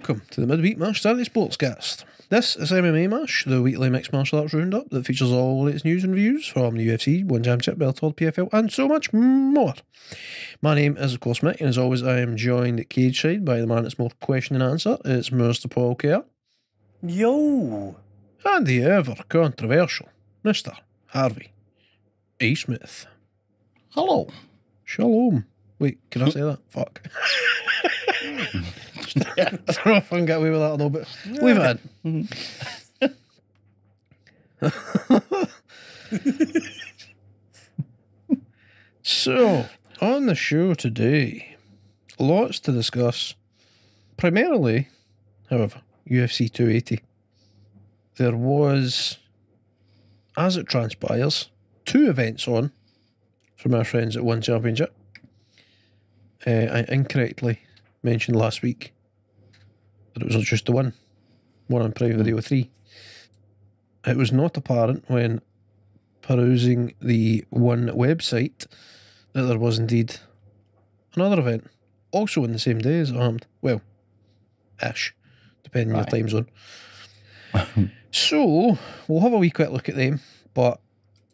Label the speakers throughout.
Speaker 1: welcome to the Midweek Mashed Tattie Sportscast. This is MMA Mash, the weekly mixed martial arts roundup that features all the latest news and reviews from the UFC, One Championship, Bellator, PFL, and so much more. My name is, of course, Mick, and as always, I am joined at cage side by the man that's more question and answer. It's Mr. Paul Kerr.
Speaker 2: Yo!
Speaker 1: And the ever controversial Mr. Harvey A. Smith.
Speaker 3: Hello.
Speaker 1: Shalom. Wait, can I say that? Fuck. I don't know if I can get away with that or not, but leave it in. So, on the show today, lots to discuss. Primarily, however, UFC 280. There was, as it transpires, 2 events on from our friends at One Championship. I incorrectly mentioned last week that it was just the one on Prime Video 3. It was not apparent when perusing the One website that there was indeed another event, also on the same day as Armed. Well, ish, depending on your time zone. So, we'll have a wee quick look at them, but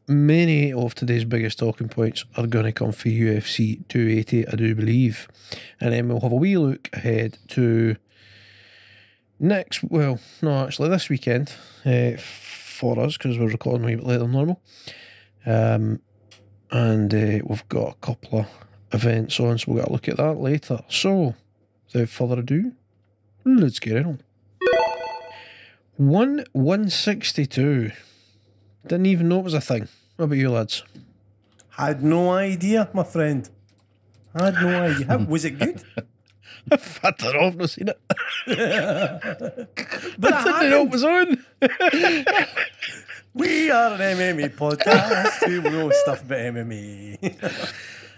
Speaker 1: many of today's biggest talking points are going to come for UFC 280, I do believe. And then we'll have a wee look ahead to this weekend for us, because we're recording a wee bit later than normal. And we've got a couple of events on, so we'll get a look at that later. So, without further ado, let's get it on. 162. Didn't even know it was a thing. What about you lads?
Speaker 2: Had no idea, my friend. Had no idea. Was it good?
Speaker 1: I don't know, I've not seen it.
Speaker 2: But
Speaker 1: I didn't know it was on.
Speaker 2: We are an MMA podcast. We know stuff about MMA.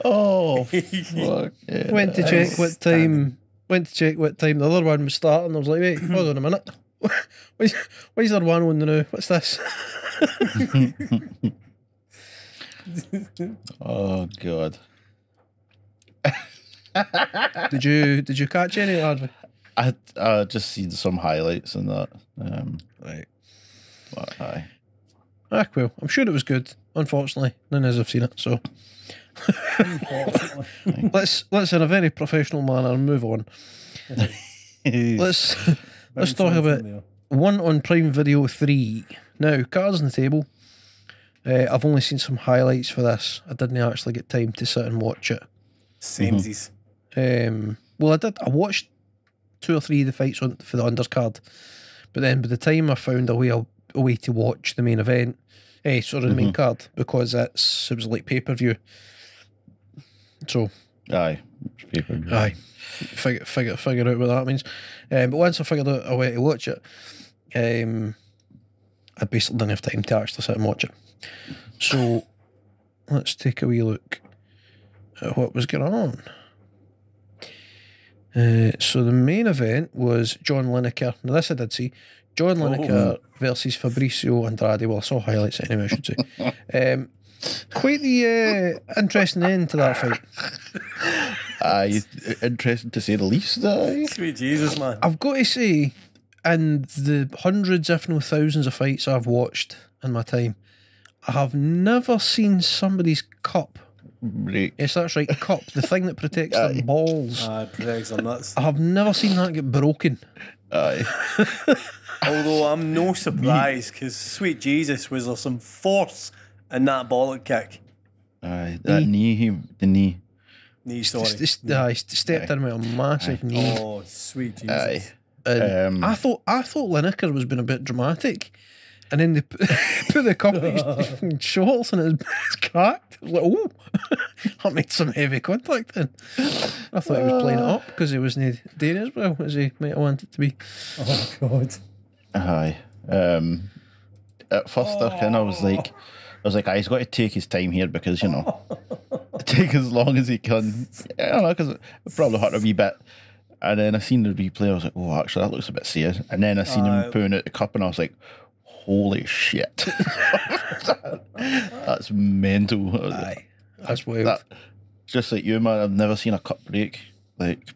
Speaker 1: Oh,
Speaker 3: Fuck yeah.
Speaker 1: went to check what time the other one was starting. I was like, wait, hold on a minute. Why is there one on the now? What's this?
Speaker 3: Oh god.
Speaker 1: Did you catch any, Harvey?
Speaker 3: I just seen some highlights and that.
Speaker 1: Right.
Speaker 3: But aye.
Speaker 1: Well, I'm sure it was good. Unfortunately, none of us have seen it, so let's in a very professional manner move on. Let's talk about one on Prime Video 3. Now, cards on the table. I've only seen some highlights for this. I didn't actually get time to sit and watch it.
Speaker 2: Samesies.
Speaker 1: Well, I did. I watched 2 or 3 of the fights for the undercard, but then by the time I found a way to watch the main event, the main card, because it was like pay-per-view. So,
Speaker 3: Aye.
Speaker 1: aye, figure out what that means. But once I figured out a way to watch it, I basically didn't have time to actually sit and watch it. So let's take a wee look at what was going on. So the main event was John Lineker. Now this I did see. John Lineker versus Fabricio Andrade. Well, I saw highlights anyway, I should say. Quite the interesting end to that fight.
Speaker 3: Interesting to say the least.
Speaker 2: Sweet Jesus, man.
Speaker 1: I've got to say, in the hundreds, if not thousands of fights I've watched in my time, I have never seen somebody's cup.
Speaker 3: Break.
Speaker 1: Yes, that's right, cup, the thing that protects their balls.
Speaker 2: Protects their nuts.
Speaker 1: I have never seen that get broken.
Speaker 3: Aye.
Speaker 2: Although I'm no surprised, because sweet Jesus, was there some force in that bollock kick?
Speaker 3: Aye. That knee, the knee.
Speaker 2: Knee, sorry.
Speaker 1: He stepped in with a massive knee.
Speaker 2: Oh, sweet Jesus.
Speaker 3: Aye.
Speaker 1: And I thought Lineker was being a bit dramatic, and then they put the cup in his shorts and it's cracked. I was like, oh, that made some heavy contact then. I thought he was playing it up because he wasn't doing as well as he might have wanted to be.
Speaker 2: Oh God.
Speaker 3: Aye. At first I was like, he's got to take his time here because, take as long as he can. I don't know, because it probably hurt a wee bit. And then I seen the replay, I was like, oh, actually, that looks a bit serious. And then I seen him pulling out the cup, and I was like, holy shit. That's mental.
Speaker 1: Aye, that's wild.
Speaker 3: Just like you, man, I've never seen a cup break. Like,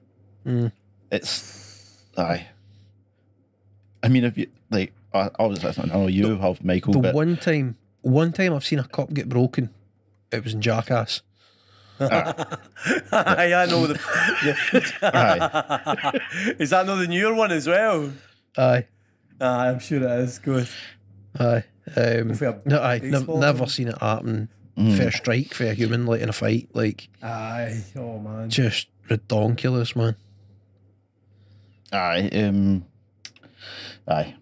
Speaker 3: it's, aye. mean, if you like, obviously, I know you have Michael,
Speaker 1: The
Speaker 3: but
Speaker 1: one time I've seen a cup get broken, it was in Jackass.
Speaker 2: Aye, I know
Speaker 3: aye,
Speaker 2: Is that not the newer one as well?
Speaker 1: Aye,
Speaker 2: I'm sure it is. Good.
Speaker 1: aye.
Speaker 2: a
Speaker 1: No, aye.
Speaker 2: baseball
Speaker 1: Never
Speaker 2: thing?
Speaker 1: seen it happen. Fair strike for a human, like in a fight, like
Speaker 2: Aye. Oh man.
Speaker 1: just redonkulous, man.
Speaker 3: aye, aye.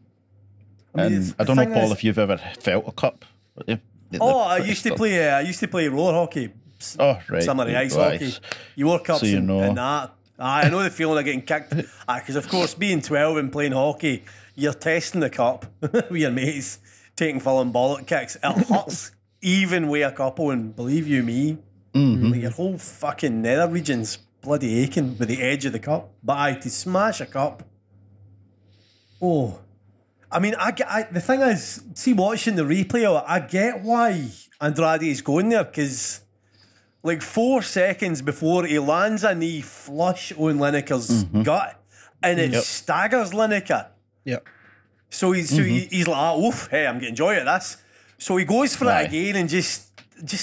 Speaker 2: I mean,
Speaker 3: And I don't know, Paul, if you've ever felt a cup.
Speaker 2: I used to play. I used to play roller hockey.
Speaker 3: Oh, right.
Speaker 2: Summer ice
Speaker 3: Right.
Speaker 2: hockey. You wore cups
Speaker 3: So you know.
Speaker 2: and that. I know the feeling of getting kicked. Because of course, being 12 and playing hockey, you're testing the cup with your mates, taking full and bollock kicks. It hurts even with a couple, and believe you me, like your whole fucking nether region's bloody aching with the edge of the cup. But to smash a cup, oh. I mean, the thing is, see, watching the replay of it, I get why Andrade is going there, because like 4 seconds before he lands a knee flush on Lineker's gut, and it staggers Lineker.
Speaker 1: Yep.
Speaker 2: So he's like, oof, hey, I'm getting joy at this. So he goes for it again, and just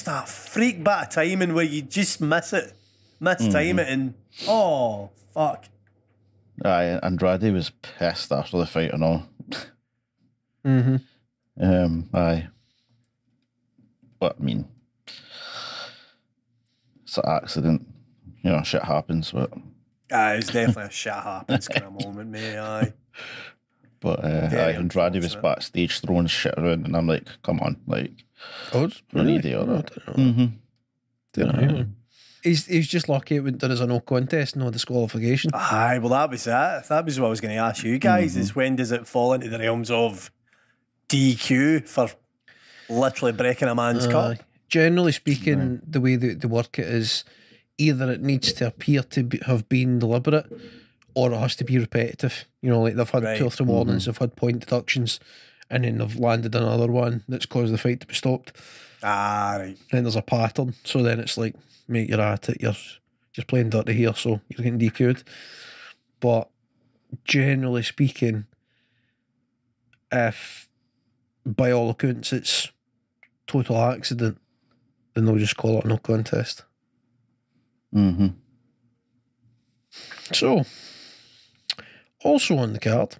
Speaker 2: a freak bit of timing where you just miss time it, and oh fuck.
Speaker 3: Aye, Andrade was pissed after the fight and all. Aye. But I mean, it's an accident. You know, shit happens, but
Speaker 2: It's definitely a shit happens kind of moment, mate. Aye.
Speaker 3: But Andrade was backstage throwing shit around, and I'm like, come on, like,
Speaker 1: Oh,
Speaker 3: we need the other.
Speaker 1: He's just lucky there is a no contest, no disqualification.
Speaker 2: Aye, well, that was it. That was what I was going to ask you guys, is when does it fall into the realms of DQ for literally breaking a man's cup?
Speaker 1: Generally speaking, the way that they work it is either it needs to appear to have been deliberate, or it has to be repetitive. You know, like they've had 2 or 3 warnings, they've had point deductions, and then they've landed another one that's caused the fight to be stopped.
Speaker 2: Ah, right.
Speaker 1: Then there's a pattern, so then it's like, mate, you're at it, you're just playing dirty here, so you're getting DQ'd. But generally speaking, if by all accounts it's total accident, then they'll just call it a no contest. So, also on the card,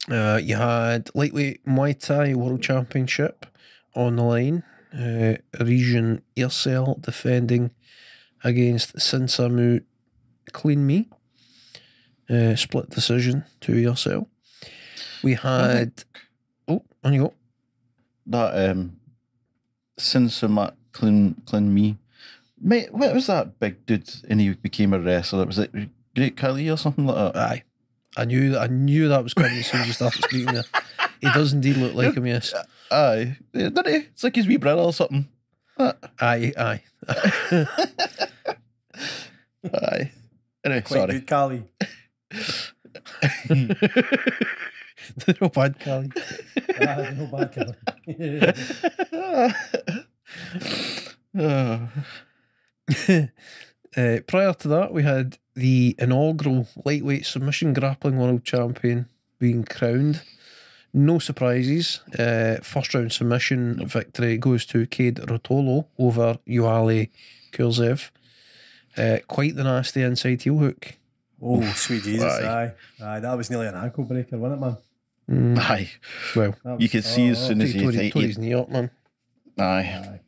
Speaker 1: you had lightweight Muay Thai World Championship on the line. Region Aircell defending against Sinsamu Clean Me. Split decision to Aircell. We had... Oh, on you go.
Speaker 3: That Sinsamu Clean Me. Mate, what was that big dude and he became a wrestler? Was it Great Khali or something like that?
Speaker 1: Aye. I knew that was coming as soon as you started speaking there. He does indeed look like him, yes.
Speaker 3: Aye. Doesn't he? It's like his wee brother or something.
Speaker 1: Aye.
Speaker 3: Aye. Anyway,
Speaker 2: Quite
Speaker 3: sorry.
Speaker 2: good, Cali.
Speaker 1: No bad, Cali.
Speaker 2: No bad, Cali.
Speaker 1: Prior to that, we had the inaugural lightweight submission grappling world champion being crowned. No surprises. First round submission victory goes to Cade Rotolo over Uale Kurzev. Quite the nasty inside heel hook.
Speaker 2: Oh, sweet Jesus,
Speaker 3: Aye.
Speaker 2: aye. That was nearly an ankle breaker, wasn't it, man?
Speaker 3: Aye.
Speaker 1: Well,
Speaker 3: You could see as soon as he
Speaker 1: tore his knee up, man.
Speaker 3: Aye.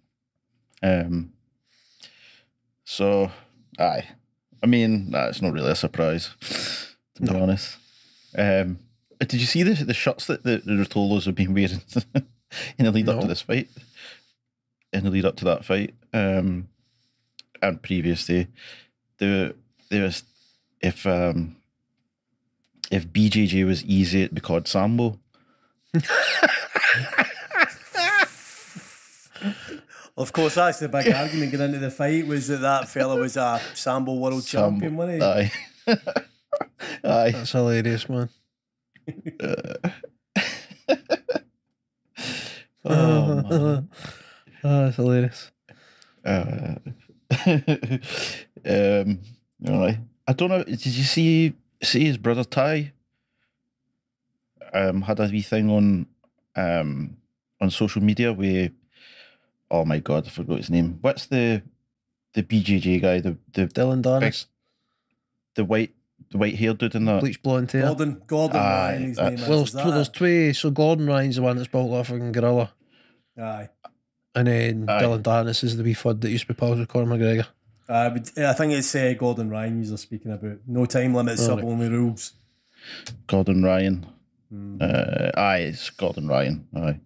Speaker 3: So, aye. I mean, it's not really a surprise, to be honest. Did you see the shirts that the Rotolos have been wearing in the lead up to this fight? In the lead up to that fight, and previous day, there was if BJJ was easy, it'd be called Sambo.
Speaker 2: Of course, that's the big argument going into the fight, was that fella was a Sambo world champion, wasn't he?
Speaker 3: Aye. Aye.
Speaker 1: That's hilarious, man.
Speaker 3: Man.
Speaker 1: That's hilarious.
Speaker 3: Right. I don't know. Did you see his brother Ty? had a wee thing on social media with, oh my god, I forgot his name. What's the BJJ guy? The
Speaker 1: Dylan Dennis,
Speaker 3: the white haired dude in that.
Speaker 1: bleach blonde hair.
Speaker 2: Gordon Ryan, his name is.
Speaker 1: Well,
Speaker 2: Is that
Speaker 1: there's
Speaker 2: it?
Speaker 1: two. So Gordon Ryan's the one that's built like a fucking gorilla,
Speaker 2: Aye.
Speaker 1: and then
Speaker 3: Aye.
Speaker 1: Dylan Dennis is the wee fud that used to be pals with Conor McGregor.
Speaker 2: I think it's Gordon Ryan you're speaking about. No time limit, sub only rules.
Speaker 3: Gordon Ryan. It's Gordon Ryan. Aye.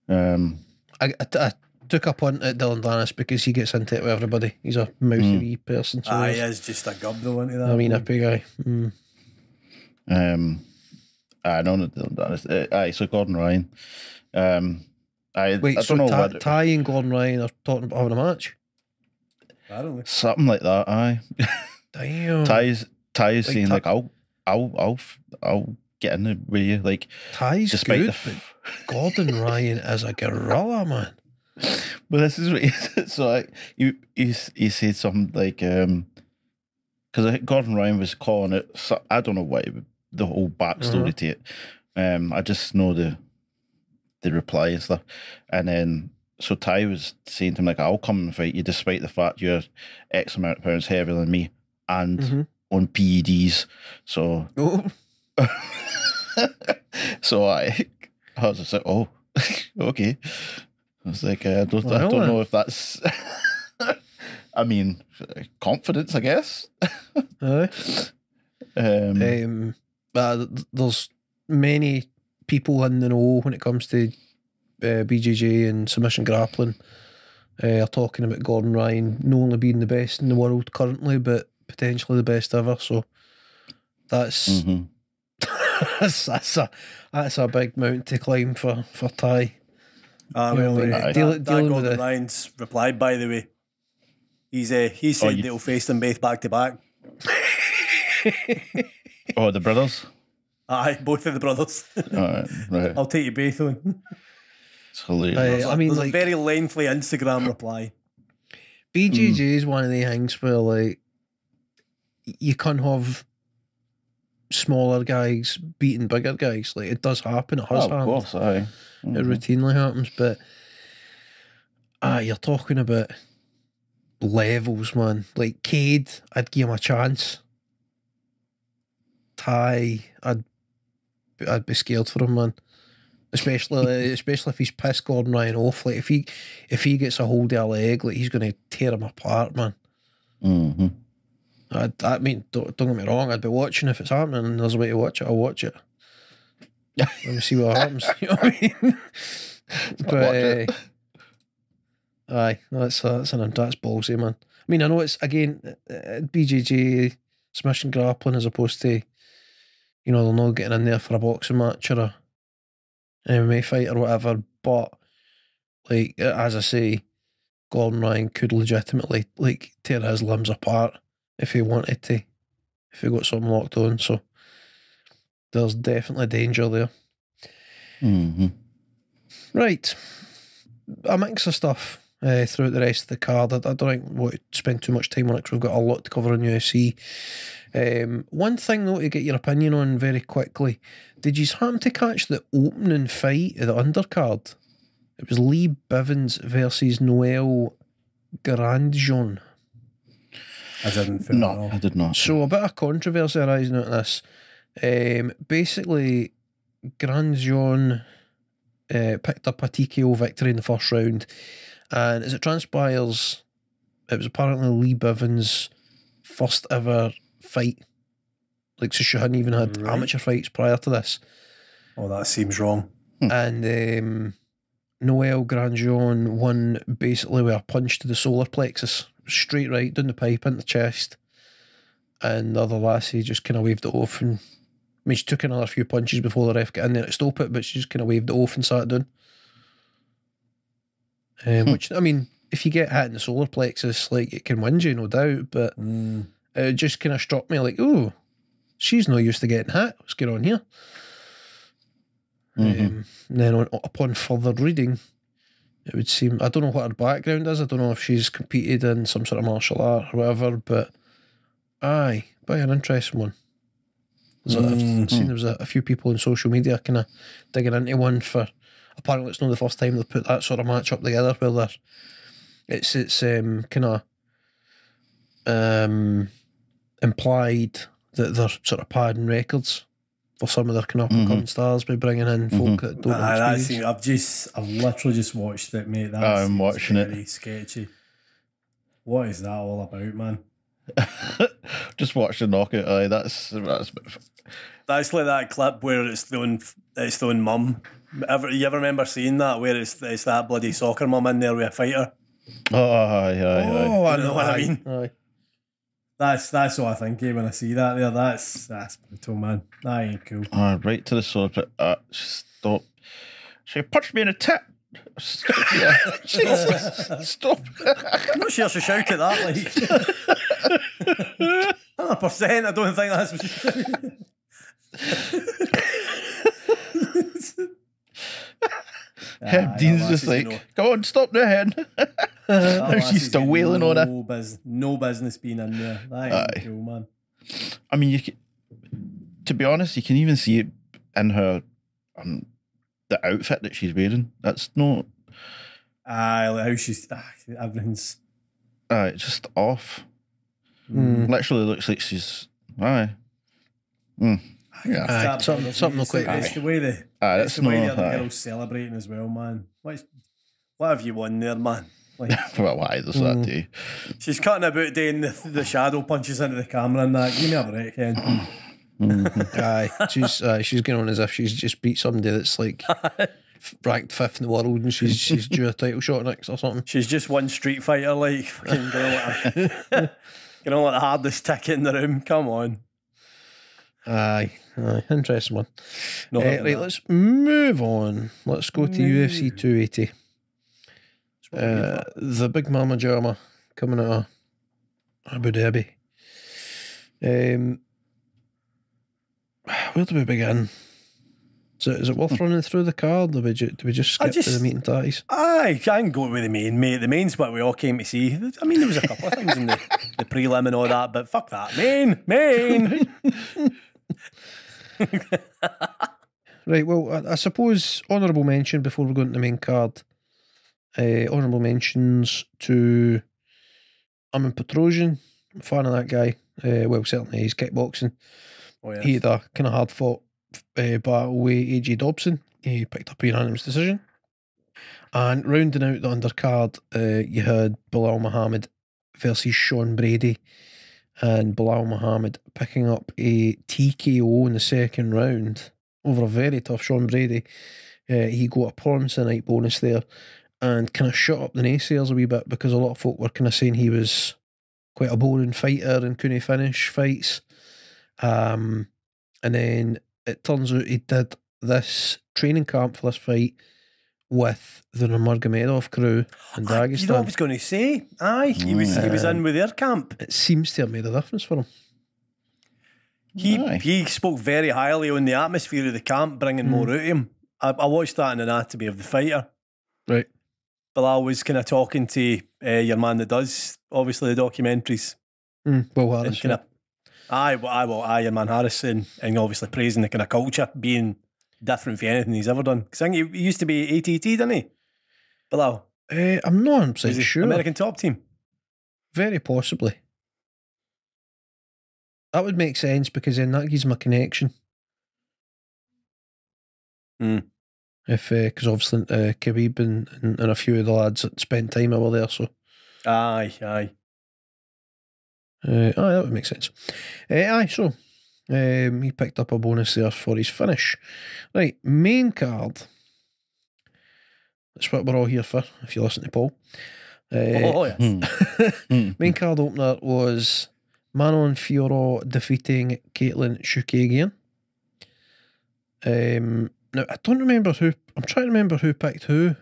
Speaker 2: Aye.
Speaker 1: I took a punt at Dylan Dennis because he gets into it with everybody. He's a mouthy wee person. So
Speaker 2: Aye, he is just a gub though, into that.
Speaker 1: I mean, a big guy.
Speaker 3: I know not Dylan Dennis. So Gordon Ryan.
Speaker 1: Wait,
Speaker 3: I
Speaker 1: so
Speaker 3: don't know what
Speaker 1: Ty and Gordon Ryan are talking about having a match?
Speaker 2: I don't know.
Speaker 3: something like that. Aye.
Speaker 1: Damn.
Speaker 3: Ty's saying
Speaker 1: Ty-
Speaker 3: like I'll get in the with you, like
Speaker 1: Ty's
Speaker 3: despite
Speaker 1: good,
Speaker 3: the
Speaker 1: but Gordon Ryan is a gorilla, man.
Speaker 3: Well, this is what he said. So like, he said something like because I think Gordon Ryan was calling it. So, I don't know what the whole backstory to it. I just know the reply and stuff, and then so Ty was saying to him like, "I'll come and fight you, despite the fact you're X amount of pounds heavier than me and on PEDs." So, so I was just like, "Oh, okay." I was like, I don't know if that's. I mean, confidence, I guess.
Speaker 1: There's many people in the know when it comes to BJJ and submission grappling. Are talking about Gordon Ryan not only being the best in the world currently, but potentially the best ever. So that's that's a big mountain to climb for Ty.
Speaker 2: That Gordon Ryan's replied, by the way. He said they'll face them both back to back.
Speaker 3: Oh, the brothers?
Speaker 2: Aye, both of the brothers.
Speaker 3: Right.
Speaker 2: I'll take you both on.
Speaker 3: It's hilarious.
Speaker 2: There's a very lengthy Instagram reply.
Speaker 1: BJJ is one of the things where like you can't have smaller guys beating bigger guys. Like it does happen. It has happened.
Speaker 3: Of course, aye.
Speaker 1: It routinely happens, but you're talking about levels, man. Like Cade, I'd give him a chance. Ty, I'd be scared for him, man. Especially if he's pissed Gordon Ryan off. Like if he gets a hold of a leg, like he's going to tear him apart, man. I mean, don't get me wrong. I'd be watching if it's happening, and there's a way to watch it. I'll watch it. Let me see what happens. You know what I mean? But aye, that's ballsy, man. I mean, I know it's again BJJ submission grappling as opposed to, you know, they're not getting in there for a boxing match or a MMA fight or whatever. But like as I say, Gordon Ryan could legitimately like tear his limbs apart if he wanted to, if he got something locked on. So there's definitely danger there. Right. A mix of stuff throughout the rest of the card. I don't think we'll spend too much time on it because we've got a lot to cover on UFC. One thing though to get your opinion on very quickly. Did you happen to catch the opening fight of the undercard? It was Lee Bivens versus Noel Grandjean.
Speaker 2: I didn't.
Speaker 3: No, I did not.
Speaker 1: So a bit of controversy arising out of this. Basically, Grandjean picked up a TKO victory in the first round, and as it transpires, it was apparently Lee Bivens' first ever fight. Like, so she hadn't even had amateur fights prior to this.
Speaker 2: Oh, that seems wrong.
Speaker 1: And Noel Grandjean won basically with a punch to the solar plexus, straight right down the pipe into the chest, and the other lassie just kind of waved it off. And I mean, she took another few punches before the ref got in there to stop it, but she just kind of waved it off and sat down. Which, I mean, if you get hit in the solar plexus, like, it can wind you, no doubt, but it just kind of struck me like, oh, she's not used to getting hit. What's going on here? And then upon further reading, it would seem, I don't know what her background is. I don't know if she's competed in some sort of martial art or whatever, but aye, by an interesting one. I've seen there was a few people on social media kind of digging into one for. Apparently, it's not the first time they've put that sort of match up together where it's kind of implied that they're sort of padding records for some of their kind of up-and-coming stars by bringing in folk that don't have experience.
Speaker 2: I've literally just watched it, mate.
Speaker 3: I'm watching it.
Speaker 2: Very sketchy. What is that all about, man?
Speaker 3: Just watch the knockout. Aye, that's
Speaker 2: like that clip where it's the own mum. You ever remember seeing that where it's that bloody soccer mum in there with a fighter?
Speaker 3: aye.
Speaker 2: I know what I mean.
Speaker 1: Aye.
Speaker 2: That's what I think when I see that there. That's brutal, man. That ain't cool.
Speaker 3: Right to the sword. Stop. She punched me in the tit. Stop. Yeah. Stop.
Speaker 2: I'm not sure she shouted that, like 100%. I don't think that's what she shouted.
Speaker 3: Dean's just like, go on, stop the head. She's still wailing on her.
Speaker 2: No business being in there. That ain't cool, man.
Speaker 3: I mean, to be honest, you can even see it in her, the outfit that she's wearing. That's not.
Speaker 2: Like how she's everything's.
Speaker 3: It's just off. Literally looks like she's. Yeah.
Speaker 1: Something will quite.
Speaker 2: It's the way the other girls celebrating as well, man. What have you won there, man? Like,
Speaker 3: well, why does that do?
Speaker 2: She's cutting about doing the shadow punches into the camera and that. Give me a break, Ken.
Speaker 1: She's going on as if she's just beat somebody that's like ranked 5th in the world and she's due a title shot next or something.
Speaker 2: She's just one Street Fighter, like fucking like the hardest ticket in the room. Come on.
Speaker 1: Aye, interesting one. Right, let's move on. Let's go to UFC 280. The Big Mama Jama coming out of Abu Dhabi. Where do we begin? Is it worth running through the card? Do we just skip to the meat and tatties?
Speaker 2: I can go with the main, mate. The main's what we all came to see. I mean, there was a couple of things in the prelim and all that, but fuck that. Main.
Speaker 1: Right, well, I suppose honourable mention before we go into the main card. Honourable mentions to Armin Petrosian. I'm a fan of that guy. Well, certainly he's kickboxing.
Speaker 2: Oh, yes.
Speaker 1: He had a kind of hard fought battle with AJ Dobson. He picked up a unanimous decision. And rounding out the undercard, you had Bilal Muhammad versus Sean Brady. And Bilal Muhammad picking up a TKO in the second round over a very tough Sean Brady. He got a promising night bonus there and kind of shut up the naysayers a wee bit because a lot of folk were kind of saying he was quite a boring fighter and couldn't finish fights. And then it turns out he did this training camp for this fight with the Nurmagomedov crew in Dagestan.
Speaker 2: You know what I was going to say? Aye, he was in with their camp.
Speaker 1: It seems to have made a difference for him.
Speaker 2: He spoke very highly on the atmosphere of the camp, bringing more out of him. I watched that in Anatomy of the Fighter.
Speaker 3: Right.
Speaker 2: Bilal was kind of talking to your man that does, obviously, the documentaries.
Speaker 1: Will Harris.
Speaker 2: Your man Harris, and obviously praising the kind of culture being different from anything he's ever done. Because I think he used to be ATT, didn't he? Bilal?
Speaker 1: I'm not 100% sure.
Speaker 2: American Top Team?
Speaker 1: Very possibly. That would make sense because then that gives him a connection. Because obviously Khabib and a few of the lads that spent time over there, so.
Speaker 2: Aye.
Speaker 1: That would make sense. So he picked up a bonus there for his finish. Right, main card. That's what we're all here for, if you listen to Paul. Main card opener was Manon Fiorot defeating Caitlin Chookagian. Now, I don't remember who. I'm trying to remember who picked who.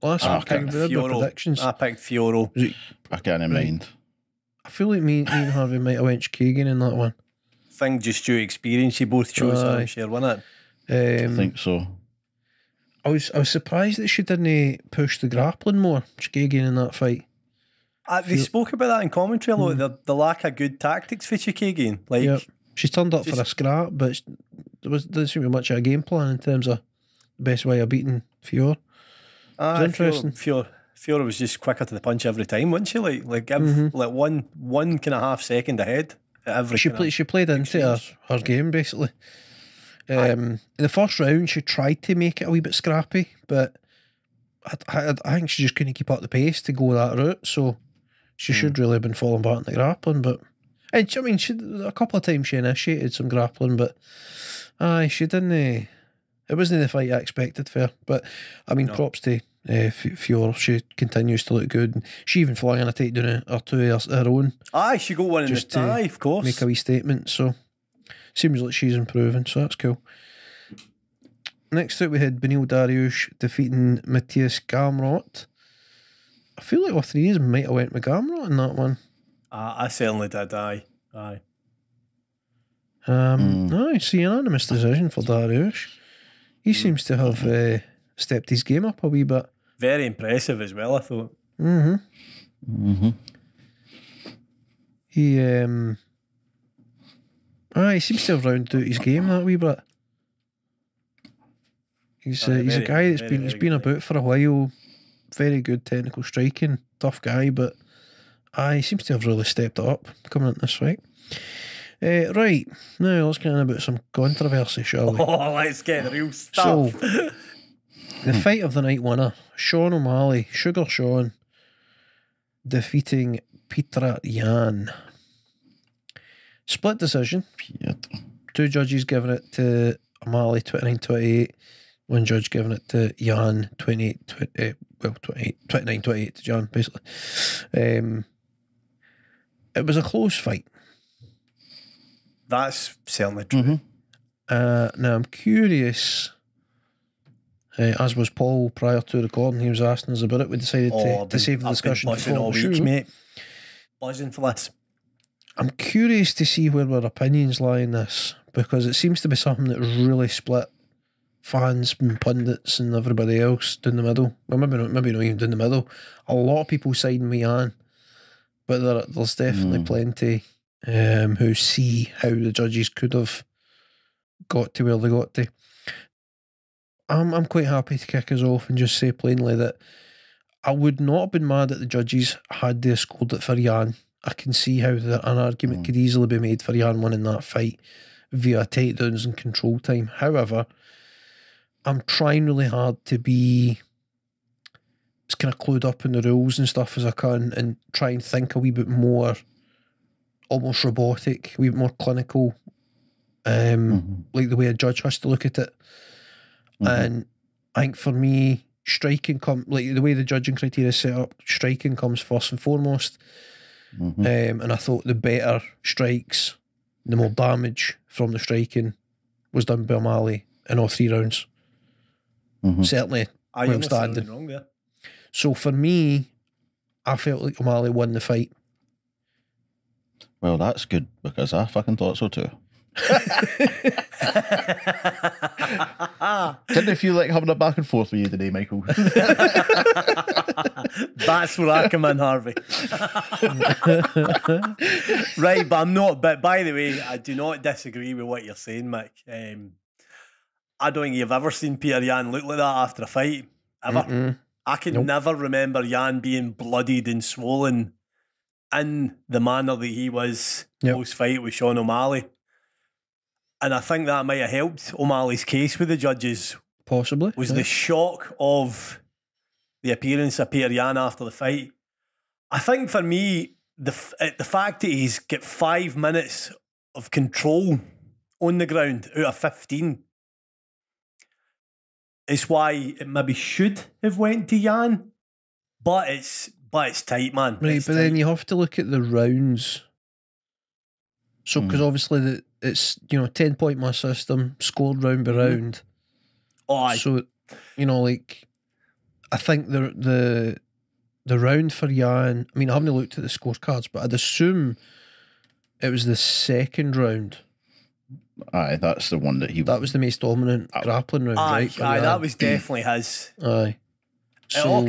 Speaker 1: Last week, I did the predictions.
Speaker 2: I picked Fiorot.
Speaker 3: I can't mind.
Speaker 1: I feel like me and Harvey might have went Chookagian in that one.
Speaker 2: I think just due experience, you both chose I'm sure, wasn't
Speaker 3: it? I think so.
Speaker 1: I was surprised that she didn't push the grappling more, Chookagian, in that fight.
Speaker 2: They spoke about that in commentary a lot, the lack of good tactics for Chookagian. Like,
Speaker 1: She's turned up for a scrap, but doesn't seem to be much of a game plan in terms of the best way of beating Fiora. It's interesting.
Speaker 2: Fiora was just quicker to the punch every time, wasn't she? Like give like one kind of half second ahead at every.
Speaker 1: She played into her game basically. In the first round, she tried to make it a wee bit scrappy, but I think she just couldn't keep up the pace to go that route. So she should really have been falling back in the grappling. But I mean, a couple of times she initiated some grappling, but she didn't. It wasn't the fight I expected for her. But I mean, props to Fiora. She continues to look good. She even flung in a takedown or two of her own.
Speaker 2: She got one in the tie, of course.
Speaker 1: Make a wee statement. So seems like she's improving. So that's cool. Next up, we had Beneil Dariush defeating Matthias Gamrot. I feel like all three of us might have went with Gamrot in that one.
Speaker 2: I certainly did. Aye.
Speaker 1: It's a unanimous decision for Dariush. He seems to have stepped his game up a wee bit.
Speaker 2: Very impressive as well, I thought.
Speaker 1: He seems to have rounded out his game that wee bit. He's a guy that's been about for a while. Very good technical striking, tough guy, but he seems to have really stepped up coming into this fight. Right, now let's get in about some controversy, shall we?
Speaker 2: Let's get the real stuff.
Speaker 1: So, the fight of the night winner, Sean O'Malley, Sugar Sean, defeating Petra Yan. Split decision. Two judges giving it to O'Malley 29-28. One judge giving it to Yan 29-28 to Jan, basically. It was a close fight.
Speaker 2: That's certainly true.
Speaker 1: Now I'm curious, as was Paul prior to recording, he was asking us about it. We decided to save the discussion for
Speaker 2: all week, mate. Buzzing for this.
Speaker 1: I'm curious to see where our opinions lie in this, because it seems to be something that really split fans and pundits and everybody else down the middle. Well, maybe not even down the middle. A lot of people siding with Yan, but there's definitely plenty who see how the judges could have got to where they got to. I'm quite happy to kick us off and just say plainly that I would not have been mad at the judges had they scored it for Yan. I can see how an argument could easily be made for Yan winning that fight via takedowns and control time. However, I'm trying really hard to be as kind of clued up in the rules and stuff as I can, and try and think a wee bit more almost robotic, a wee bit more clinical, like the way a judge has to look at it. And I think for me, striking like the way the judging criteria is set up, striking comes first and foremost. And I thought the better strikes, the more damage from the striking was done by O'Malley in all 3 rounds. Certainly where I'm standing.
Speaker 2: Wrong there.
Speaker 1: So for me, I felt like O'Malley won the fight.
Speaker 3: Well, that's good, because I fucking thought so too. Didn't it feel like having a back and forth with you today, Michael?
Speaker 2: That's where I come in, Harvey. Right, but I'm not. But by the way, I do not disagree with what you're saying, Mick. I don't think you've ever seen Peter Yan look like that after a fight, ever. I can never remember Yan being bloodied and swollen in the manner that he was post-fight with Sean O'Malley. And I think that might have helped O'Malley's case with the judges.
Speaker 1: Possibly.
Speaker 2: Was the shock of the appearance of Peter Yan after the fight. I think for me, the fact that he's got 5 minutes of control on the ground out of 15 is why it maybe should have went to Yan. But it's tight, man.
Speaker 1: Right, but then you have to look at the rounds. So, because obviously it's 10-point my system, scored round by round. So, like, I think the round for Yan, I mean, I haven't looked at the scorecards, but I'd assume it was the second round.
Speaker 3: Aye, that's the one
Speaker 1: that was the most dominant grappling round, right?
Speaker 2: Aye, that was definitely his.
Speaker 1: Aye. So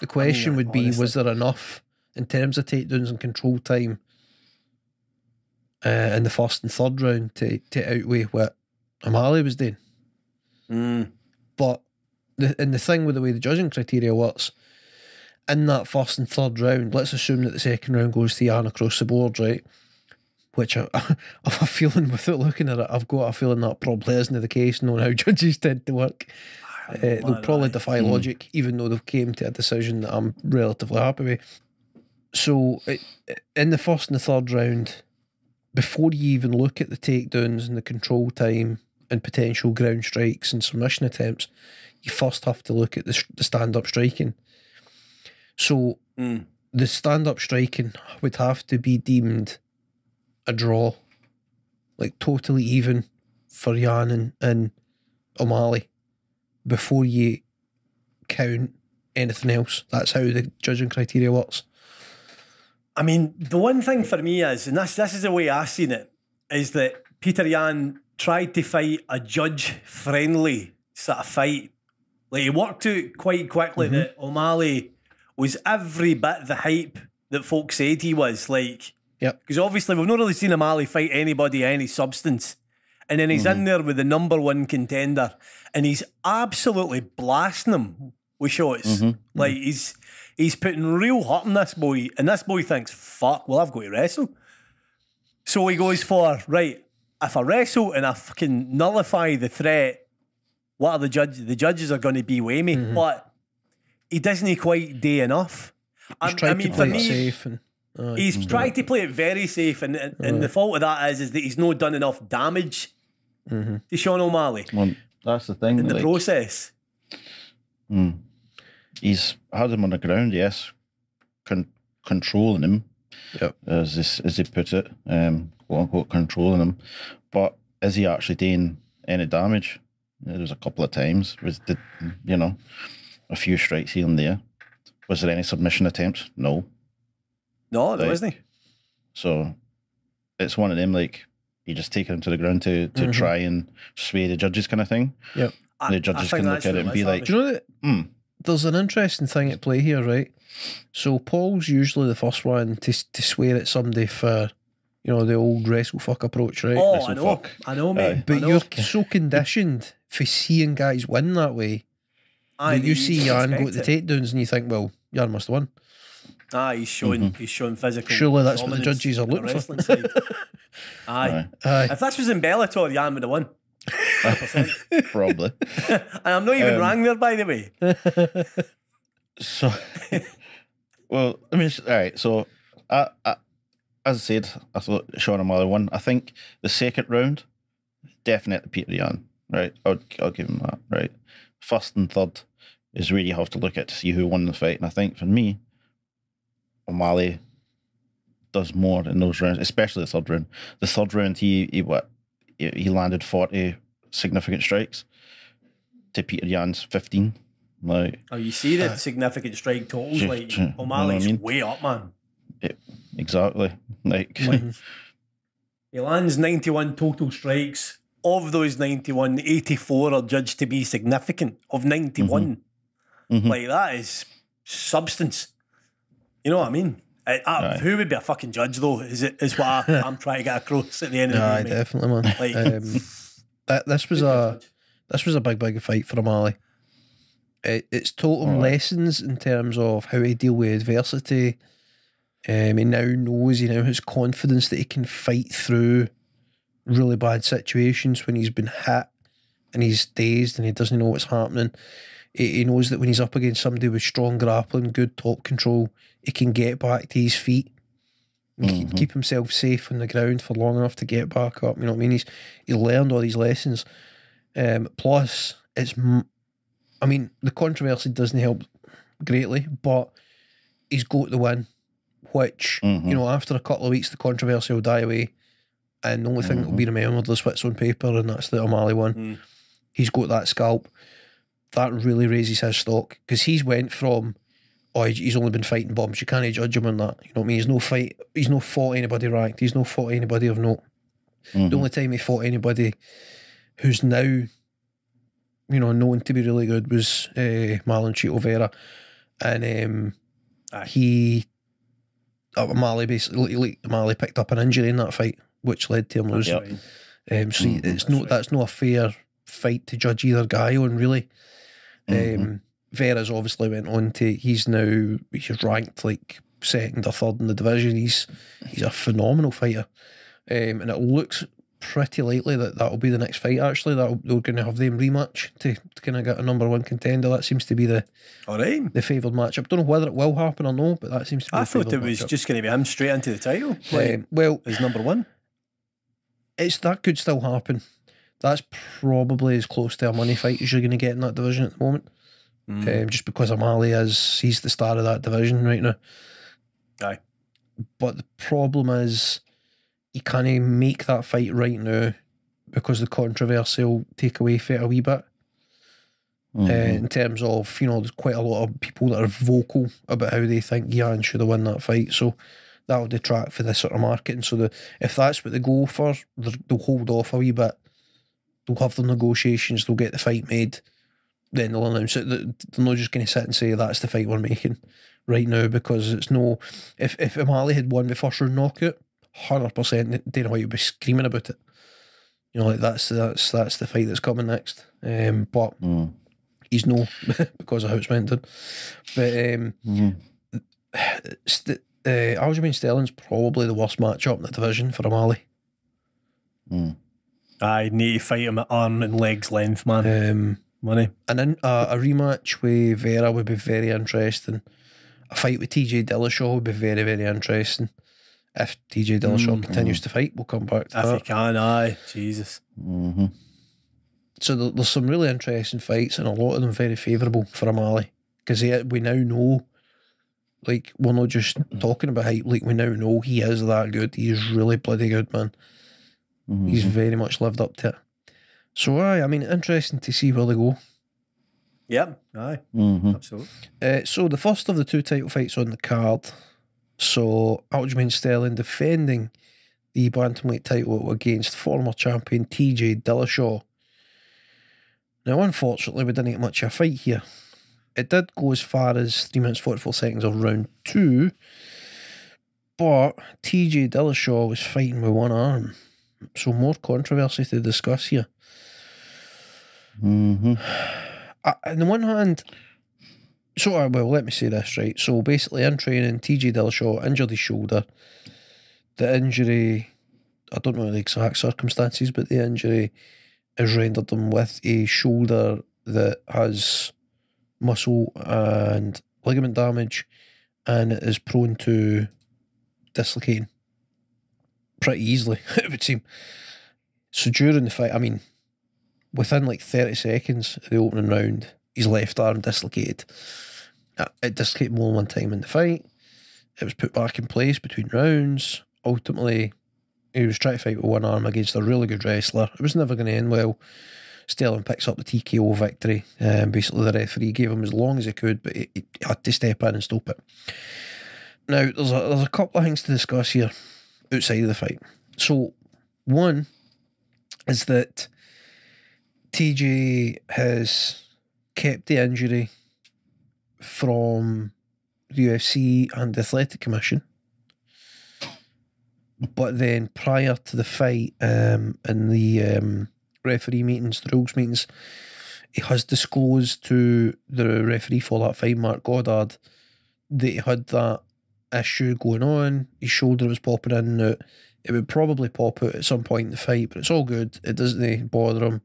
Speaker 1: the question would be, was there enough in terms of takedowns and control time in the first and third round to outweigh what O'Malley was doing. But the thing with the way the judging criteria works, in that first and third round, let's assume that the second round goes to Jan across the board, right? Which I've a feeling, without looking at it, I've got a feeling that probably isn't the case, knowing how judges tend to work. They'll probably defy logic, even though they've came to a decision that I'm relatively happy with. So, in the first and the third round, before you even look at the takedowns and the control time and potential ground strikes and submission attempts, you first have to look at the stand-up striking. So, the stand-up striking would have to be deemed a draw, like totally even for Jan and O'Malley, before you count anything else. That's how the judging criteria works.
Speaker 2: I mean, the one thing for me is, and this is the way I've seen it, is that Peter Yan tried to fight a judge-friendly sort of fight. Like, he worked out quite quickly that O'Malley was every bit the hype that folks said he was. Like, because obviously we've not really seen O'Malley fight anybody any substance. And then he's in there with the number one contender and he's absolutely blasting him with shots. Like, he's putting real hurt on this boy, and this boy thinks, fuck, well, I've got to wrestle. So he goes for, right, if I wrestle and I fucking nullify the threat, what are the judges? The judges are going to be with me. But he doesn't quite do enough.
Speaker 1: He's tried to play it safe.
Speaker 2: He's tried to play it very safe, and the fault of that is that he's not done enough damage to Sean O'Malley.
Speaker 3: Well, that's the thing.
Speaker 2: In the process.
Speaker 3: He's had him on the ground, yes, controlling him, as he put it, quote unquote controlling him. But is he actually doing any damage? There was a couple of times, a few strikes here and there. Was there any submission attempts? No.
Speaker 2: No, there wasn't.
Speaker 3: So it's one of them, like, you just take him to the ground to try and sway the judges kind of thing.
Speaker 1: Yep.
Speaker 3: The judges can look at it and be like,
Speaker 1: do you know that there's an interesting thing at play here, right? So Paul's usually the first one to swear at somebody for, the old wrestle fuck approach, right?
Speaker 2: Oh, I know, mate.
Speaker 1: But you're so conditioned for seeing guys win that way. That you see Jan go to the takedowns and you think, well, Jan must have won.
Speaker 2: He's showing physical.
Speaker 1: Surely that's what the judges are looking for.
Speaker 2: Aye. If this was in Bellator, Jan would have won. 100%.
Speaker 3: Probably.
Speaker 2: And I'm not even wrong there, by the way.
Speaker 3: So, well, all right. So, as I said, I thought Sean O'Malley won. I think the second round, definitely Peter Yan. Right, I'll give him that. Right, first and third is where you have to look at to see who won the fight. And I think for me, O'Malley does more in those rounds, especially the third round. The third round, he landed 40 significant strikes to Peter Yan's 15. Like,
Speaker 2: you see the significant strike totals, like O'Malley's way up, man.
Speaker 3: Exactly. Like,
Speaker 2: he lands 91 total strikes. Of those 91, 84 are judged to be significant. Of 91, like, that is substance. You know what I mean? Who would be a fucking judge, though? Is what I'm trying to get across at the end of the day.
Speaker 1: Definitely, man. Like, this was a big fight for O'Malley. It's taught him lessons in terms of how to deal with adversity. He now knows, he now has confidence that he can fight through really bad situations when he's been hit and he's dazed and he doesn't know what's happening. He knows that when he's up against somebody with strong grappling, good top control, he can get back to his feet. He can keep himself safe on the ground for long enough to get back up. You know what I mean? He learned all these lessons. Plus, the controversy doesn't help greatly, but he's got the win, which, after a couple of weeks, the controversy will die away. And the only thing that will be remembered is what's on paper, and that's the O'Malley one. He's got that scalp. That really raises his stock, because he's went from, he's only been fighting bums. You can't judge him on that. You know what I mean? He's no fought anybody ranked. He's no fought anybody of note. The only time he fought anybody who's now, known to be really good was Marlon Chito Vera. And O'Malley picked up an injury in that fight. which led to him losing.
Speaker 3: Yep.
Speaker 1: So that's not a fair fight to judge either guy on, really. Vera's obviously went on to, he's ranked like second or third in the division. He's a phenomenal fighter, and it looks pretty likely that'll be the next fight. Actually, they're going to have them rematch to kind of get a number one contender. That seems to be the favoured matchup. Don't know whether it will happen or no, but that seems to be.
Speaker 2: I thought it was just going to be him straight into the title.
Speaker 1: Well,
Speaker 2: as number one.
Speaker 1: That could still happen. That's probably as close to a money fight as you're going to get in that division at the moment. Just because O'Malley he's the star of that division right now.
Speaker 2: Aye.
Speaker 1: But the problem is you can't make that fight right now because the controversy will take away from it a wee bit. In terms of, there's quite a lot of people that are vocal about how they think Jan should have won that fight. So that'll detract for this sort of marketing. So if that's what they go for, they'll hold off a wee bit. They'll have the negotiations, they'll get the fight made, then they'll announce it. They're not just going to sit and say that's the fight we're making right now, because it's no. If O'Malley had won the first round knockout, 100% Dana White would be screaming about it. Like that's the fight that's coming next. But he's no because of how it's went down. But Aljamain Sterling's probably the worst matchup in the division for O'Malley.
Speaker 2: I need to fight him at arm and legs length, man. Money. And then
Speaker 1: a rematch with Vera would be very interesting. A fight with TJ Dillashaw would be very, very interesting. If TJ Dillashaw continues to fight, we'll come back to that.
Speaker 2: If he can, aye. Jesus.
Speaker 1: So there's some really interesting fights, and a lot of them very favourable for O'Malley, because we now know, like, we're not just talking about hype, like, we now know he is that good. He is really bloody good, man. He's very much lived up to it. So, I mean, interesting to see where they go.
Speaker 2: Yep, aye. Absolutely.
Speaker 1: So, the first of the two title fights on the card. So, Aljamain Sterling defending the bantamweight title against former champion TJ Dillashaw. Now, unfortunately, we didn't get much of a fight here. It did go as far as 3 minutes 44 seconds of round 2, but TJ Dillashaw was fighting with one arm. So, more controversy to discuss here. On the one hand, let me say this, right? So basically, in training, TJ Dillashaw injured his shoulder. The injury, I don't know the exact circumstances, but the injury has rendered him with a shoulder that has muscle and ligament damage, and it is prone to dislocating pretty easily, it would seem. So during the fight, I mean, within like 30 seconds of the opening round, his left arm dislocated. It dislocated more than one time in the fight. It was put back in place between rounds. Ultimately, he was trying to fight with one arm against a really good wrestler. It was never going to end well. Sterling picks up the TKO victory. Basically, the referee gave him as long as he could, but he had to step in and stop it. Now, there's a couple of things to discuss here outside of the fight. So, one is that TJ has kept the injury from the UFC and the Athletic Commission, but then prior to the fight, in the referee meetings, the rules meetings, he has disclosed to the referee for that fight, Mark Goddard, that he had that issue going on. His shoulder was popping in and out. It would probably pop out at some point in the fight, but it's all good. It doesn't bother him.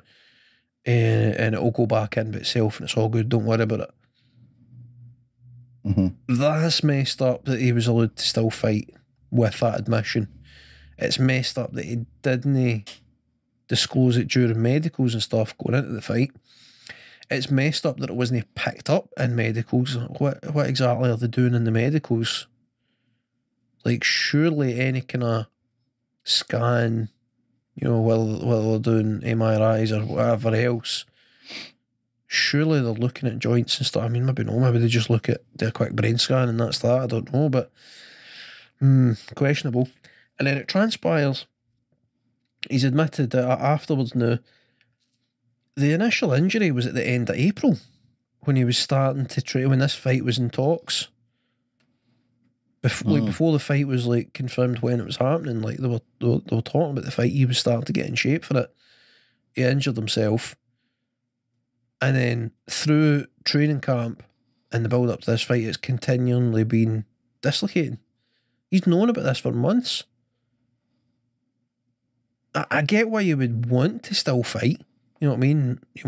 Speaker 1: And it'll go back in by itself, and it's all good. Don't worry about it. That's messed up that he was allowed to still fight with that admission. It's messed up that he didn't disclose it during medicals and stuff going into the fight. It's messed up that it wasn't picked up in medicals. What exactly are they doing in the medicals? Like, surely any kind of scan, whether they're doing MRIs or whatever else, surely they're looking at joints and stuff. I mean, maybe they just do a quick brain scan and that's that. I don't know, but questionable. And then it transpires, he's admitted that afterwards now, the initial injury was at the end of April when he was starting to train, when this fight was in talks. before the fight was like confirmed when it was happening, like they were talking about the fight. He was starting to get in shape for it. He injured himself, and then through training camp and the build up to this fight, it's continually been dislocating. He's known about this for months. I get why you would want to still fight. You know what I mean? He